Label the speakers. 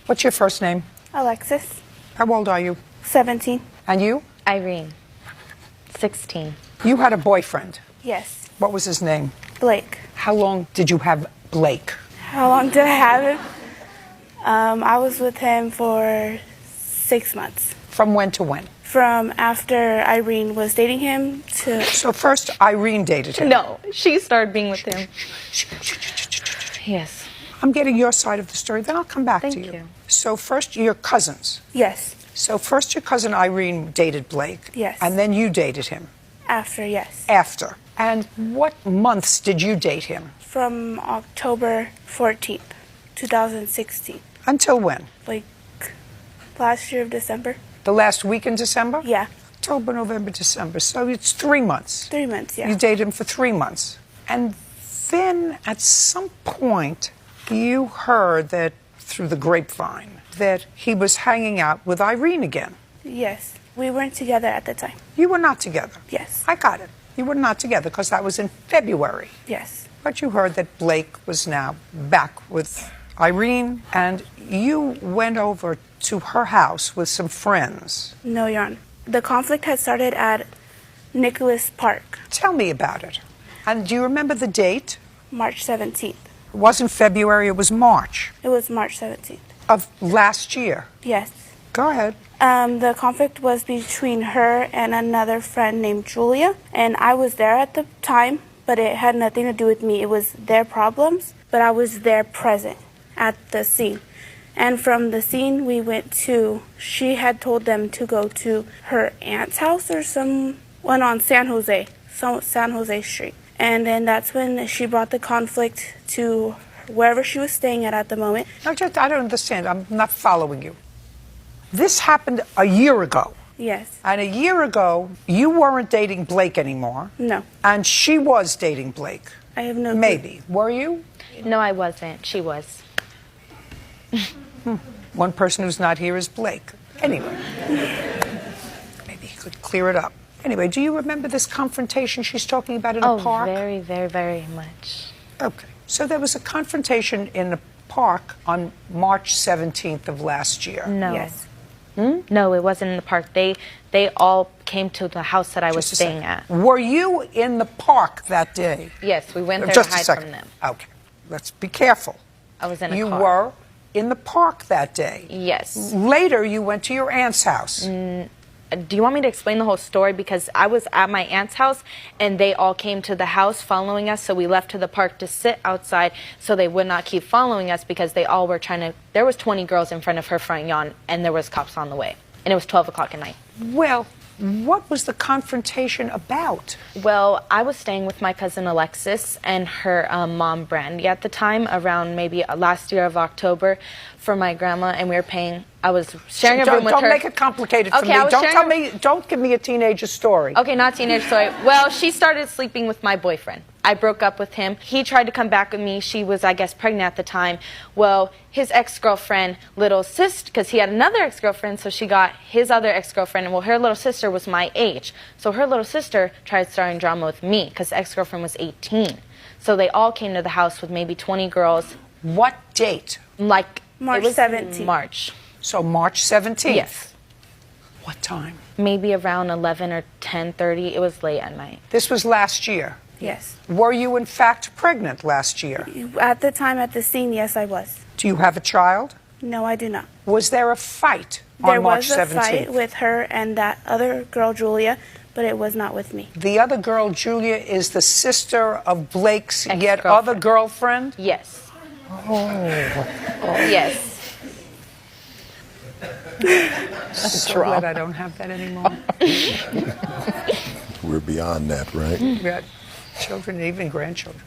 Speaker 1: What's your first name?
Speaker 2: Alexis,
Speaker 1: How old are you?
Speaker 2: 17.
Speaker 1: And you?
Speaker 3: Irene, 16.
Speaker 1: You had a boyfriend.
Speaker 2: Yes.
Speaker 1: What was his name?
Speaker 2: Blake.
Speaker 1: How long did you have Blake?
Speaker 2: How long did I have him? I was with him for 6 months.
Speaker 1: From when to when?
Speaker 2: From after Irene was dating him to...
Speaker 1: So first, Irene dated him.
Speaker 3: No, she started being with him. Yes.
Speaker 1: I'm getting your side of the story, then I'll come back
Speaker 3: Thank
Speaker 1: to you.
Speaker 3: you.
Speaker 1: So first, you're cousins.
Speaker 2: Yes.
Speaker 1: So first, your cousin Irene dated Blake.
Speaker 2: Yes.
Speaker 1: And then you dated him.
Speaker 2: After, yes.
Speaker 1: After. And what months did you date him?
Speaker 2: From October 14th, 2016.
Speaker 1: Until when?
Speaker 2: Like last year of December.
Speaker 1: The last week in December?
Speaker 2: Yeah.
Speaker 1: October, November, December. So it's 3 months.
Speaker 2: 3 months, yeah.
Speaker 1: You dated him for 3 months. And then at some point, you heard that through the grapevine that he was hanging out with Irene again.
Speaker 2: Yes. We weren't together at the time.
Speaker 1: You were not together.
Speaker 2: Yes.
Speaker 1: I got it. You were not together because that was in February.
Speaker 2: Yes.
Speaker 1: But you heard that Blake was now back with Irene, and you went over to her house with some friends.
Speaker 2: No, Your Honor. The conflict had started at Nicholas Park,
Speaker 1: Tell me about it. And do you remember the date?
Speaker 2: March 17th.
Speaker 1: It wasn't February, it was March
Speaker 2: It was March 17th.
Speaker 1: of last year.
Speaker 2: Yes.
Speaker 1: Go ahead.
Speaker 2: The conflict was between her and another friend named Julia, and I was there at the time, but it had nothing to do with me. It was their problems, but I was there present at the scene. And from the scene, we went to, she had told them to go to her aunt's house or someone on San Jose Street. And then that's when she brought the conflict to wherever she was staying at the moment.
Speaker 1: I don't understand. I'm not following you. This happened a year ago.
Speaker 2: Yes.
Speaker 1: And a year ago, you weren't dating Blake anymore.
Speaker 2: No.
Speaker 1: And she was dating Blake.
Speaker 2: I have no clue.
Speaker 1: Maybe. Were you?
Speaker 3: No, I wasn't. She was.
Speaker 1: One person who's not here is Blake. Anyway. Maybe he could clear it up. Anyway, do you remember this confrontation she's talking about in a park?
Speaker 3: Oh, very, very, very much.
Speaker 1: Okay. So there was a confrontation in a park on March 17th of last year.
Speaker 3: No.
Speaker 2: Yes.
Speaker 3: No, it wasn't in the park. They all came to the house that I was
Speaker 1: Just a
Speaker 3: staying
Speaker 1: second.
Speaker 3: at.
Speaker 1: Were you in the park that day?
Speaker 3: Yes, we went there
Speaker 1: Just
Speaker 3: to
Speaker 1: a
Speaker 3: hide
Speaker 1: second.
Speaker 3: from them.
Speaker 1: Okay. Let's be careful.
Speaker 3: I was in a
Speaker 1: You
Speaker 3: car.
Speaker 1: were in the park that day.
Speaker 3: Yes.
Speaker 1: Later, you went to your aunt's house.
Speaker 3: Do you want me to explain the whole story? Because I was at my aunt's house, and they all came to the house following us, so we left to the park to sit outside so they would not keep following us because they all were trying to... There was 20 girls in front of her front yard, and there was cops on the way. And it was 12 o'clock at night.
Speaker 1: Well, what was the confrontation about?
Speaker 3: Well, I was staying with my cousin Alexis and her mom Brandy at the time, around maybe last year of October, for my grandma, and we were paying. I was sharing a room with her.
Speaker 1: Don't make it complicated for
Speaker 3: Okay, I
Speaker 1: me.
Speaker 3: was
Speaker 1: Don't
Speaker 3: sharing
Speaker 1: tell
Speaker 3: a-
Speaker 1: me. Don't give me a teenager story.
Speaker 3: Okay, not teenage story. Well, she started sleeping with my boyfriend. I broke up with him. He tried to come back with me. She was, I guess, pregnant at the time. Well, his ex-girlfriend, little sister, because he had another ex-girlfriend, so she got his other ex-girlfriend. And well, her little sister was my age. So her little sister tried starting drama with me because the ex-girlfriend was 18. So they all came to the house with maybe 20 girls.
Speaker 1: What date?
Speaker 3: Like,
Speaker 2: March
Speaker 3: it was
Speaker 2: 17th.
Speaker 3: March.
Speaker 1: So March 17th.
Speaker 3: Yes.
Speaker 1: What time?
Speaker 3: Maybe around 11 or 10:30. It was late at night.
Speaker 1: This was last year.
Speaker 2: Yes.
Speaker 1: Were you in fact pregnant last year?
Speaker 2: At the time at the scene, yes, I was.
Speaker 1: Do you have a child?
Speaker 2: No, I do not.
Speaker 1: Was there a fight on
Speaker 2: There
Speaker 1: March
Speaker 2: was a
Speaker 1: 17th?
Speaker 2: fight with her and that other girl, Julia, but it was not with me.
Speaker 1: The other girl, Julia, is the sister of Blake's yet
Speaker 3: Ex-girlfriend.
Speaker 1: other girlfriend?
Speaker 3: Yes.
Speaker 1: Oh.
Speaker 3: Yes.
Speaker 1: So glad I don't have that anymore.
Speaker 4: We're beyond that, right?
Speaker 1: We got children and even grandchildren.